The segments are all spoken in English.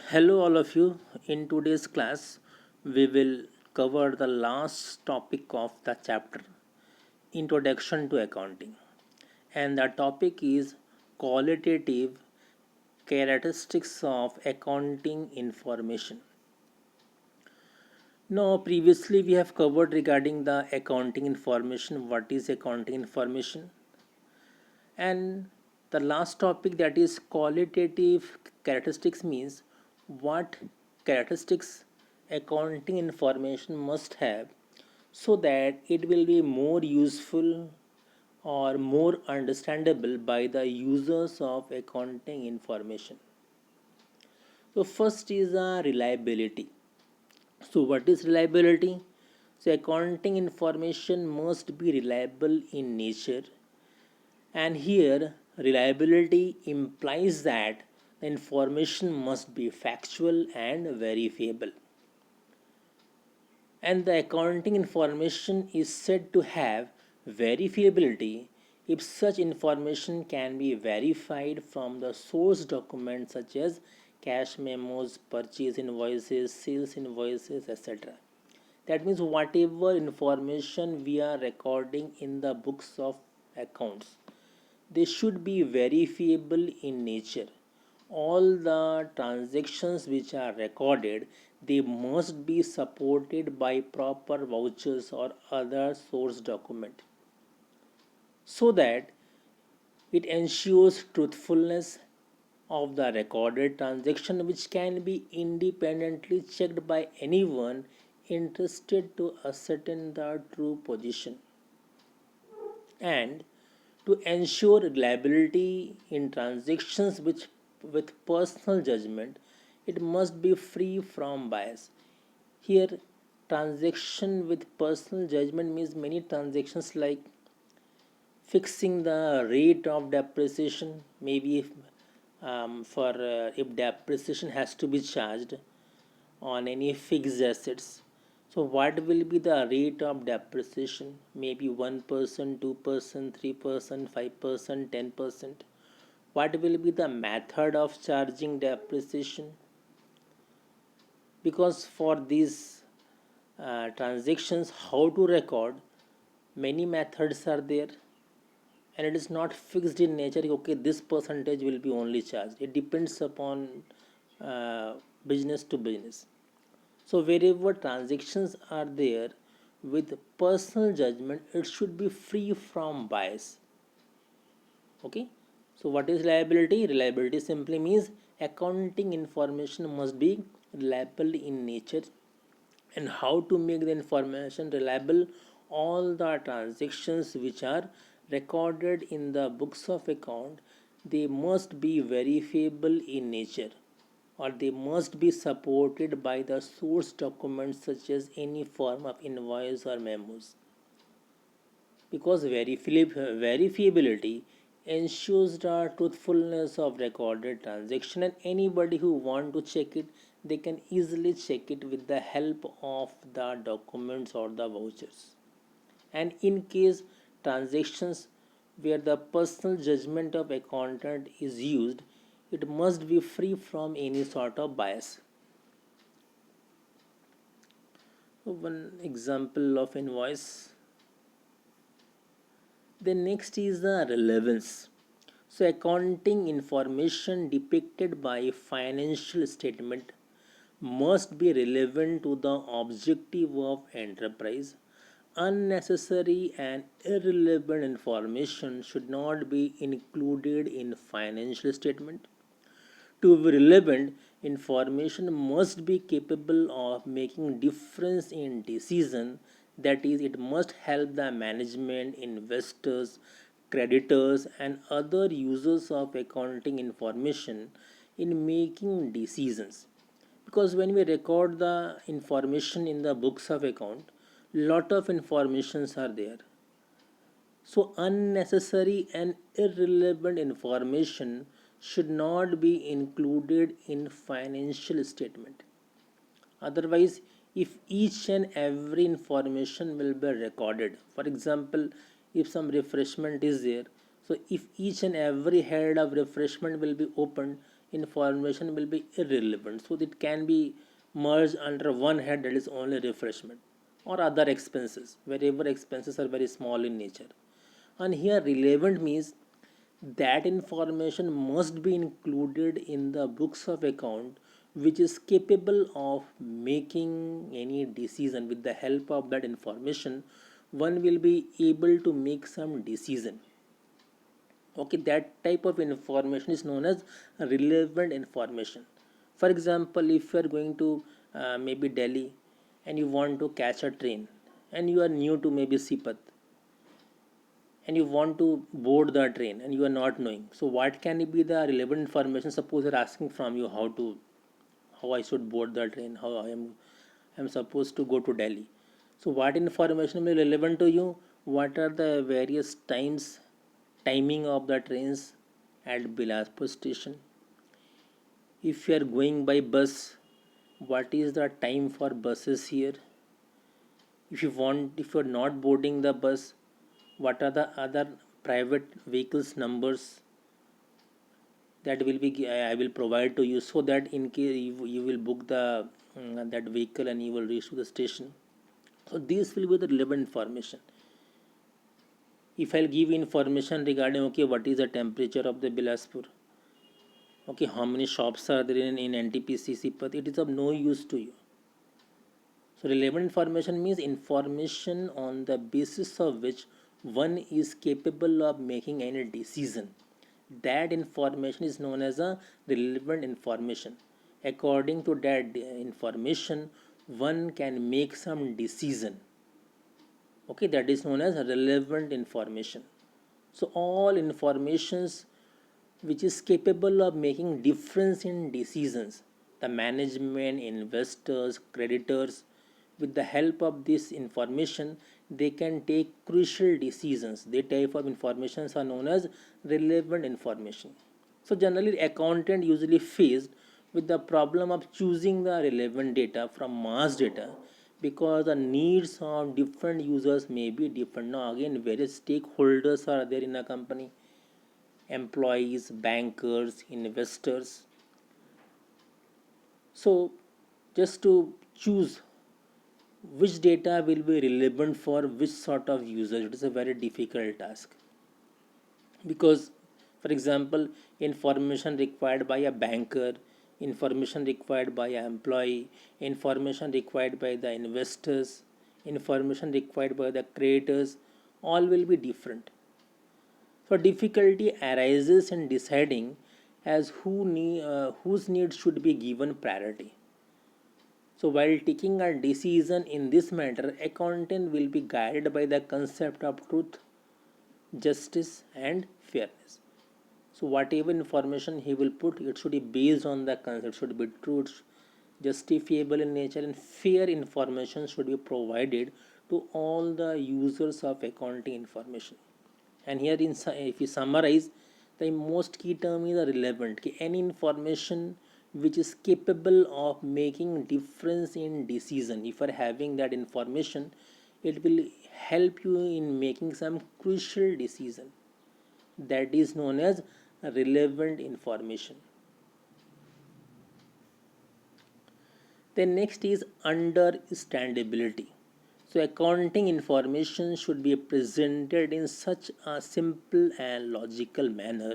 Hello, all of you. In today's class, we will cover the last topic of the chapter Introduction to Accounting. And the topic is Qualitative Characteristics of Accounting Information. Now, previously, we have covered regarding the accounting information. What is accounting information? And the last topic, that is qualitative characteristics, means what characteristics accounting information must have so that it will be more useful or more understandable by the users of accounting information. So first is reliability. So what is reliability? So accounting information must be reliable in nature, and here, reliability implies that the information must be factual and verifiable. And the accounting information is said to have verifiability if such information can be verified from the source documents such as cash memos, purchase invoices, sales invoices, etc. That means whatever information we are recording in the books of accounts, they should be verifiable in nature. All the transactions which are recorded, they must be supported by proper vouchers or other source document, so that it ensures truthfulness of the recorded transaction, which can be independently checked by anyone interested to ascertain the true position. And to ensure reliability in transactions with personal judgment, it must be free from bias. Here, transaction with personal judgment means many transactions like fixing the rate of depreciation, maybe if depreciation has to be charged on any fixed assets. So what will be the rate of depreciation? Maybe 1%, 2%, 3%, 5%, 10%. What will be the method of charging depreciation? Because for these transactions, how to record, many methods are there, and it is not fixed in nature. Okay, this percentage will be only charged. It depends upon uh, business to business. So wherever transactions are there with personal judgment, it should be free from bias. Okay. So what is reliability? Reliability simply means accounting information must be reliable in nature. And how to make the information reliable? All the transactions which are recorded in the books of account, they must be verifiable in nature, or they must be supported by the source documents such as any form of invoice or memos, because verifiability ensures the truthfulness of recorded transaction, and anybody who want to check it, they can easily check it with the help of the documents or the vouchers. And in case transactions where the personal judgment of accountant is used, it must be free from any sort of bias. One example of invoice. The next is the relevance. So accounting information depicted by financial statement must be relevant to the objective of enterprise. Unnecessary and irrelevant information should not be included in financial statement. To be relevant, information must be capable of making difference in decision. That is, it must help the management, investors, creditors, and other users of accounting information in making decisions. Because when we record the information in the books of account, lot of informations are there. So unnecessary and irrelevant information should not be included in financial statement. Otherwise, if each and every information will be recorded, for example, if some refreshment is there, so if each and every head of refreshment will be opened, information will be irrelevant. So it can be merged under one head, that is only refreshment or other expenses, wherever expenses are very small in nature. And here relevant means that information must be included in the books of account which is capable of making any decision. With the help of that information, one will be able to make some decision. Okay, that type of information is known as relevant information. For example, if you are going to maybe Delhi, and you want to catch a train, and you are new to maybe Sipat, and you want to board the train and you are not knowing, so what can be the relevant information? Suppose they're asking from you how I should board the train, how I am supposed to go to Delhi. So what information will be relevant to you? What are the various timing of the trains at Bilaspur station? If you are going by bus, what is the time for buses here? If you are not boarding the bus, what are the other private vehicles numbers that will be I will provide to you, so that in case you will book the that vehicle and you will reach to the station. So this will be the relevant information. If I'll give information regarding, okay, what is the temperature of the Bilaspur, okay, how many shops are there in NTPC, but it is of no use to you. So relevant information means information on the basis of which one is capable of making any decision. That information is known as a relevant information. According to that information, one can make some decision. Okay, that is known as relevant information. So all informations which is capable of making difference in decisions, the management, investors, creditors, with the help of this information, they can take crucial decisions. The type of informations are known as relevant information. So generally accountant usually faced with the problem of choosing the relevant data from mass data, because the needs of different users may be different. Now again, various stakeholders are there in a company: employees, bankers, investors. So just to choose which data will be relevant for which sort of user, it is a very difficult task. Because for example, information required by a banker, information required by an employee, information required by the investors, information required by the creators, all will be different. So difficulty arises in deciding as whose needs should be given priority. So while taking a decision in this matter, accountant will be guided by the concept of truth, justice, and fairness. So whatever information he will put, it should be based on the concept, should be true, justifiable in nature, and fair information should be provided to all the users of accounting information. And here if we summarize, the most key term is relevant. Any information which is capable of making difference in decision, if you are having that information, it will help you in making some crucial decision. That is known as relevant information. Then next is understandability. So accounting information should be presented in such a simple and logical manner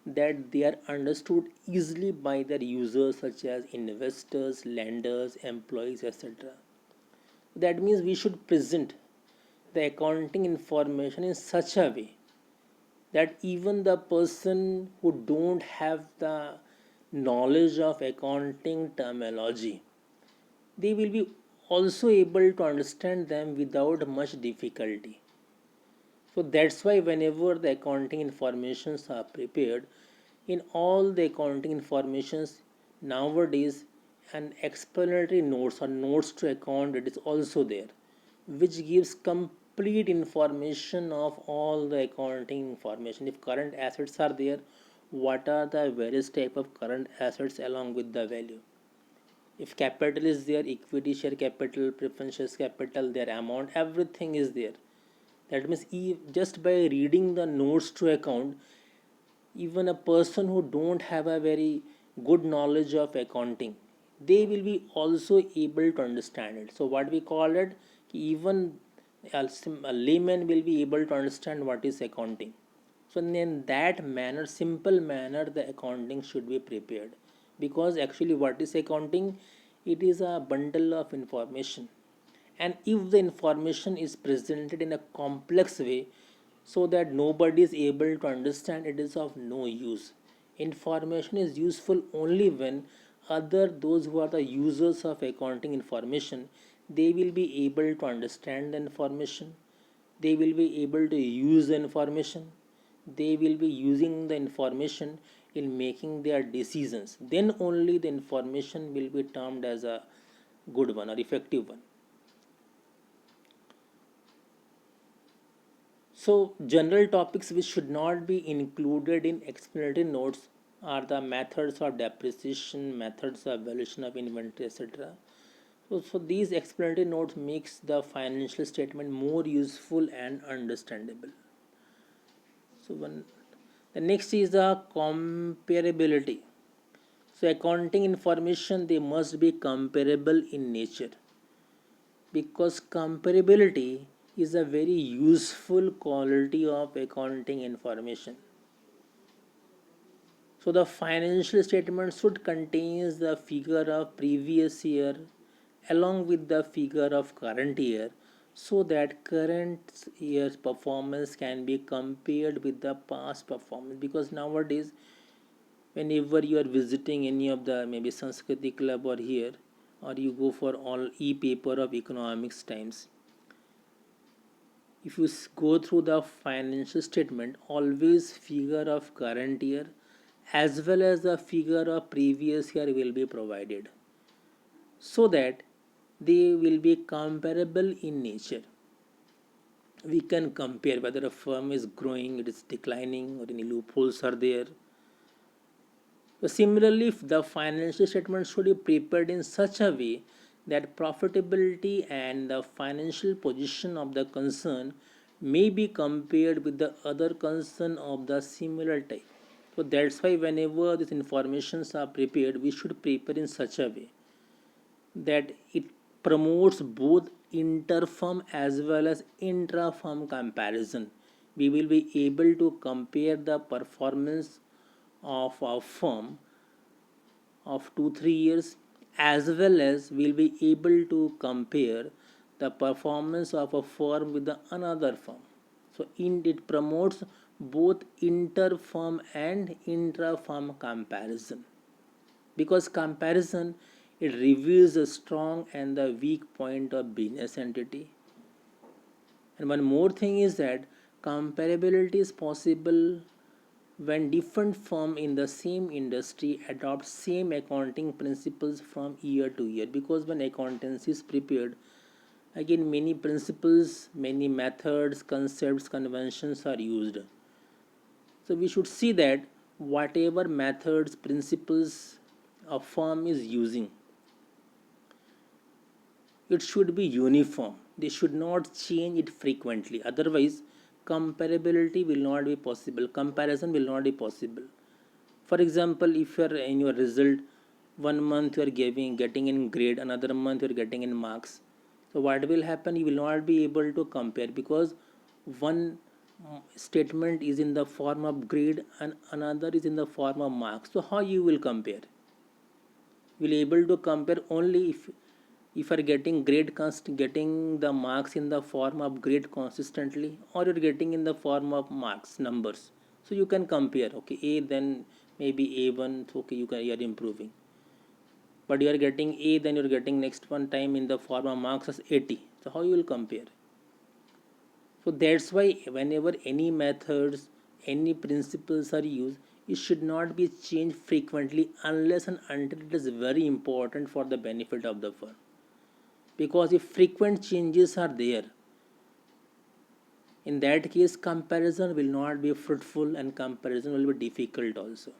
that they are understood easily by their users such as investors, lenders, employees, etc. That means we should present the accounting information in such a way that even the person who don't have the knowledge of accounting terminology, they will be also able to understand them without much difficulty. So that's why whenever the accounting informations are prepared, in all the accounting informations nowadays, an explanatory notes or notes to account, it is also there, which gives complete information of all the accounting information. If current assets are there, what are the various type of current assets along with the value? If capital is there, equity, share capital, preference shares capital, their amount, everything is there. That means just by reading the notes to account, even a person who don't have a very good knowledge of accounting, they will be also able to understand it. So what we call it, even a layman will be able to understand what is accounting. So in that manner, simple manner, the accounting should be prepared. Because actually what is accounting? It is a bundle of information. And if the information is presented in a complex way so that nobody is able to understand, it is of no use. Information is useful only when those who are the users of accounting information, they will be able to understand the information, they will be able to use the information, they will be using the information in making their decisions. Then only the information will be termed as a good one or effective one. So, general topics which should not be included in explanatory notes are the methods of depreciation, methods of valuation of inventory, etc. So these explanatory notes makes the financial statement more useful and understandable. So when the next is the comparability. So accounting information, they must be comparable in nature, because comparability is a very useful quality of accounting information. So the financial statement should contain the figure of previous year along with the figure of current year, so that current year's performance can be compared with the past performance. Because nowadays, whenever you are visiting any of the maybe Sanskriti club or here, or you go for all e-paper of economics times, if you go through the financial statement, always figure of current year as well as the figure of previous year will be provided, so that they will be comparable in nature. We can compare whether a firm is growing, it is declining, or any loopholes are there. So similarly, if the financial statement should be prepared in such a way that profitability and the financial position of the concern may be compared with the other concern of the similar type. So that's why whenever these informations are prepared, we should prepare in such a way that it promotes both inter-firm as well as intra-firm comparison. We will be able to compare the performance of a firm of 2 3 years, as well as we'll be able to compare the performance of a firm with the another firm. So it promotes both inter-firm and intra-firm comparison, because comparison, it reveals the strong and the weak point of business entity. And one more thing is that comparability is possible when different firms in the same industry adopt same accounting principles from year to year. Because when accountancy is prepared, again many principles, many methods, concepts, conventions are used. So we should see that whatever methods, principles a firm is using, it should be uniform. They should not change it frequently. Otherwise, comparability will not be possible. Comparison will not be possible. For example, if you are in your result, 1 month you are getting in grade, another month you are getting in marks. So what will happen? You will not be able to compare, because one statement is in the form of grade and another is in the form of marks. So how you will compare? You will able to compare only if you are getting the marks in the form of grade consistently, or you're getting in the form of marks numbers. So you can compare, okay, a, then maybe a1, so okay, you are improving. But you are getting a, then you're getting next one time in the form of marks as 80. So how you will compare? So that's why whenever any methods, any principles are used, it should not be changed frequently unless and until it is very important for the benefit of the firm. Because if frequent changes are there, in that case comparison will not be fruitful and comparison will be difficult also.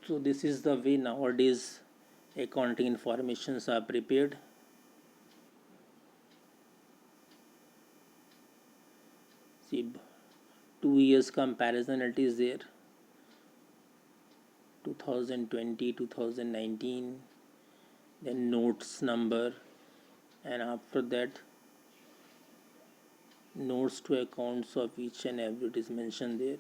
So this is the way nowadays accounting informations are prepared. See, 2 years comparison it is there. 2020, 2019, then notes number, and after that notes to accounts of each and every, it is mentioned there.